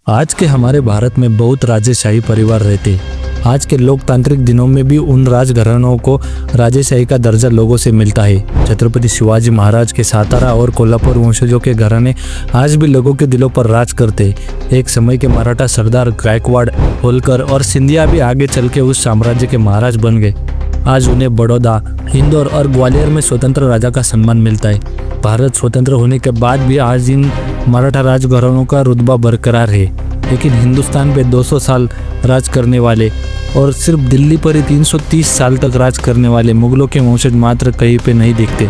आज के हमारे भारत में बहुत राजेशाही परिवार रहते हैं। आज के लोकतांत्रिक दिनों में भी उन राजघरानों को राजेशाही का दर्जा लोगों से मिलता है। छत्रपति शिवाजी महाराज के सातारा और कोल्हापुर वंशजों के घराने आज भी लोगों के दिलों पर राज करते हैं। एक समय के मराठा सरदार गायकवाड़, होलकर और सिंधिया भी आगे चल के उस साम्राज्य के महाराज बन गए। आज उन्हें बड़ौदा, इंदौर और ग्वालियर में स्वतंत्र राजा का सम्मान मिलता है। भारत स्वतंत्र होने के बाद भी आज इन मराठा राजघरानों का रुतबा बरकरार है, लेकिन हिंदुस्तान पे 200 साल राज करने वाले और सिर्फ दिल्ली पर ही 330 साल तक राज करने वाले मुगलों के वंशज मात्र कहीं पे नहीं दिखते।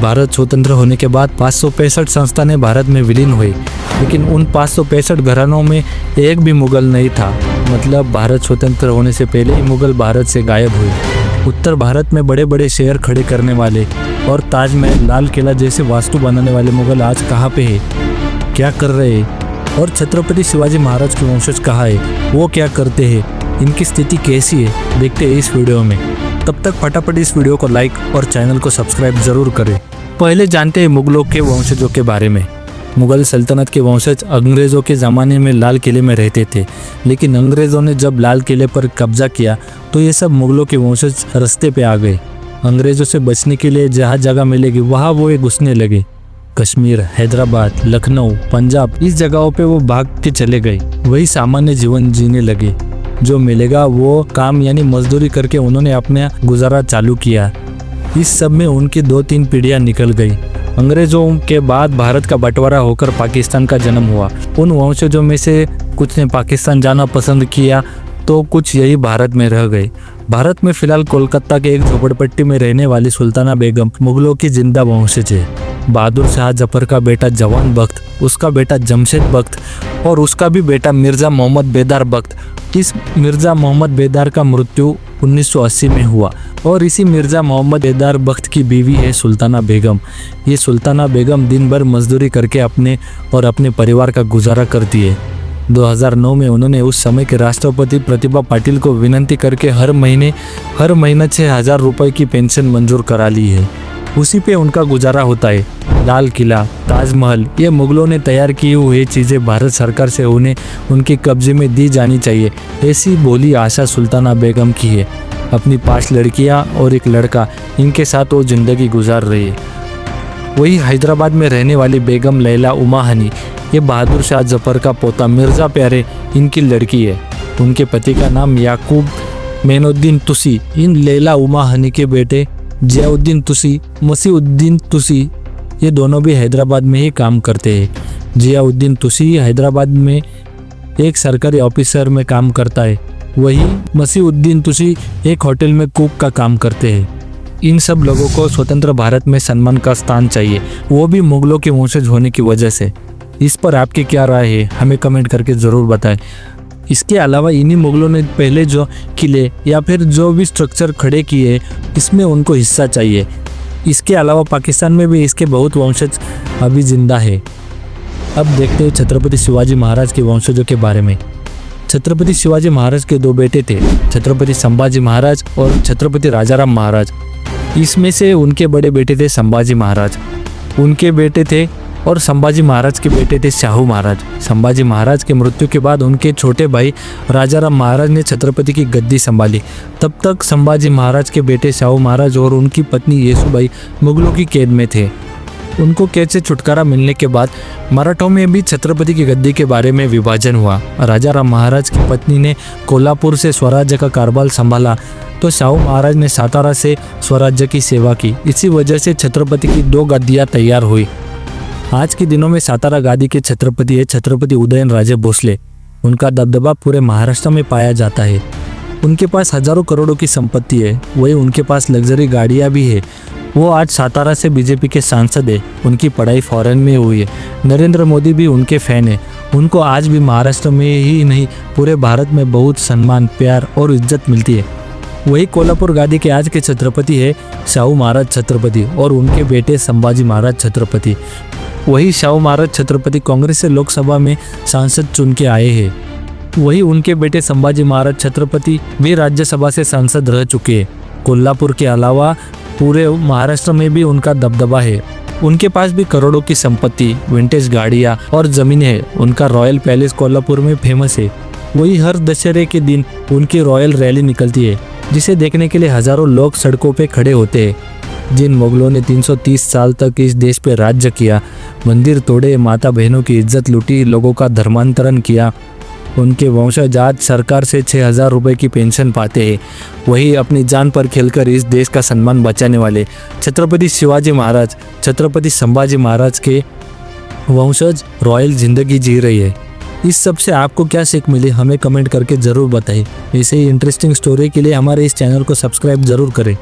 भारत स्वतंत्र होने के बाद 565 संस्थानें भारत में विलीन हुई, लेकिन उन 565 घरानों में एक भी मुगल नहीं था। मतलब भारत स्वतंत्र होने से पहले ही मुगल भारत से गायब हुए। उत्तर भारत में बड़े बड़े शहर खड़े करने वाले और ताजमहल, लाल किला जैसे वास्तु बनाने वाले मुगल आज कहाँ पे है, क्या कर रहे हैं? और छत्रपति शिवाजी महाराज के वंशज कहाँ है, वो क्या करते हैं, इनकी स्थिति कैसी है, देखते हैं इस वीडियो में। तब तक फटाफट इस वीडियो को लाइक और चैनल को सब्सक्राइब जरूर करें। पहले जानते हैं मुगलों के वंशजों के बारे में। मुगल सल्तनत के वंशज अंग्रेज़ों के ज़माने में लाल किले में रहते थे, लेकिन अंग्रेज़ों ने जब लाल किले पर कब्जा किया तो ये सब मुगलों के वंशज रास्ते पे आ गए। अंग्रेज़ों से बचने के लिए जहाँ जगह मिलेगी वहाँ वो घुसने लगे। कश्मीर, हैदराबाद, लखनऊ, पंजाब, इस जगहों पे वो भाग के चले गए। वही सामान्य जीवन जीने लगे। जो मिलेगा वो काम यानी मजदूरी करके उन्होंने अपना गुजारा चालू किया। इस सब में उनकी 2-3 पीढ़ियाँ निकल गई। अंग्रेज़ों के बाद भारत का बंटवारा होकर पाकिस्तान का जन्म हुआ। उन वंशजों में से कुछ ने पाकिस्तान जाना पसंद किया तो कुछ यही भारत में रह गए। भारत में फिलहाल कोलकाता के एक झोपड़पट्टी में रहने वाली सुल्ताना बेगम मुगलों की जिंदा वंशज है। बहादुर शाह जफर का बेटा जवान बख्त, उसका बेटा जमशेद बख्त और उसका भी बेटा मिर्ज़ा मोहम्मद बेदार बख्त। इस मिर्ज़ा मोहम्मद बेदार का मृत्यु 1980 में हुआ और इसी मिर्ज़ा मोहम्मद बेदार बख्त की बीवी है सुल्ताना बेगम। ये सुल्ताना बेगम दिन भर मजदूरी करके अपने और अपने परिवार का गुजारा करती है। 2009 में उन्होंने उस समय के राष्ट्रपति प्रतिभा पाटिल को विनंती करके हर महीने 6,000 रुपये की पेंशन मंजूर करा ली है। उसी पे उनका गुजारा होता है। लाल किला, ताजमहल, ये मुगलों ने तैयार की हुई चीज़ें भारत सरकार से उन्हें उनके कब्जे में दी जानी चाहिए, ऐसी बोली आशा सुल्ताना बेगम की है। अपनी 5 लड़कियां और एक लड़का, इनके साथ वो ज़िंदगी गुजार रही है। वही हैदराबाद में रहने वाली बेगम लैला उमा हनी, ये बहादुर शाह जफर का पोता मिर्ज़ा प्यारे इनकी लड़की है। उनके पति का नाम याकूब मेनुद्दीन तुसी। इन लैला उमा हनी के बेटे जियाउद्दीन तुसी, मसीउद्दीन तुसी, ये दोनों भी हैदराबाद में ही काम करते हैं। जियाउद्दीन तुसी हैदराबाद में एक सरकारी ऑफिसर में काम करता है, वही मसीउद्दीन तुसी एक होटल में कुक का काम करते हैं। इन सब लोगों को स्वतंत्र भारत में सम्मान का स्थान चाहिए, वो भी मुगलों के वंशज होने की वजह से। इस पर आपकी क्या राय है, हमें कमेंट करके ज़रूर बताएं। इसके अलावा इन्हीं मुगलों ने पहले जो किले या फिर जो भी स्ट्रक्चर खड़े किए, इसमें उनको हिस्सा चाहिए। इसके अलावा पाकिस्तान में भी इसके बहुत वंशज अभी जिंदा है। अब देखते हैं छत्रपति शिवाजी महाराज के वंशजों के बारे में। छत्रपति शिवाजी महाराज के 2 बेटे थे, छत्रपति संभाजी महाराज और छत्रपति राजाराम महाराज। इसमें से उनके बड़े बेटे थे संभाजी महाराज, उनके बेटे थे और संभाजी महाराज के बेटे थे शाहू महाराज। संभाजी महाराज के मृत्यु के बाद उनके छोटे भाई राजाराम महाराज ने छत्रपति की गद्दी संभाली। तब तक संभाजी महाराज के बेटे शाहू महाराज और उनकी पत्नी येसुबाई मुगलों की कैद में थे। उनको कैद से छुटकारा मिलने के बाद मराठों में भी छत्रपति की गद्दी के बारे में विभाजन हुआ। राजाराम महाराज की पत्नी ने कोल्हापुर से स्वराज्य का कारभार संभाला तो शाहू महाराज ने सातारा से स्वराज्य की सेवा की। इसी वजह से छत्रपति की 2 गद्दियाँ तैयार हुई। आज के दिनों में सातारा गादी के छत्रपति है छत्रपति उदयनराजे भोसले। उनका दबदबा पूरे महाराष्ट्र में पाया जाता है। उनके पास हजारों करोड़ों की संपत्ति है, वही उनके पास लग्जरी गाड़ियाँ भी है। वो आज सातारा से बीजेपी के सांसद है। उनकी पढ़ाई फॉरेन में हुई है। नरेंद्र मोदी भी उनके फैन है। उनको आज भी महाराष्ट्र में ही नहीं पूरे भारत में बहुत सम्मान, प्यार और इज्जत मिलती है। वही कोल्हापुर गादी के आज के छत्रपति है शाहू महाराज छत्रपति और उनके बेटे संभाजी महाराज छत्रपति। वही शाहू महाराज छत्रपति कांग्रेस से लोकसभा में सांसद चुन के आए हैं। वही उनके बेटे संभाजी महाराज छत्रपति भी राज्यसभा से सांसद रह चुके हैं। कोल्हापुर के अलावा पूरे महाराष्ट्र में भी उनका दबदबा है। उनके पास भी करोड़ों की संपत्ति, विंटेज गाड़ियां और जमीनें हैं। उनका रॉयल पैलेस कोल्हापुर में फेमस है। वही हर दशहरे के दिन उनकी रॉयल रैली निकलती है, जिसे देखने के लिए हजारों लोग सड़कों पे खड़े होते हैं। जिन मुगलों ने 330 साल तक इस देश पे राज्य किया, मंदिर तोड़े, माता बहनों की इज्जत लूटी, लोगों का धर्मांतरण किया, उनके वंशज आज सरकार से 6,000 रुपये की पेंशन पाते हैं। वही अपनी जान पर खेलकर इस देश का सम्मान बचाने वाले छत्रपति शिवाजी महाराज, छत्रपति संभाजी महाराज के वंशज रॉयल जिंदगी जी रही है। इस सब से आपको क्या सीख मिली, हमें कमेंट करके ज़रूर बताइए। ऐसे ही इंटरेस्टिंग स्टोरी के लिए हमारे इस चैनल को सब्सक्राइब ज़रूर करें।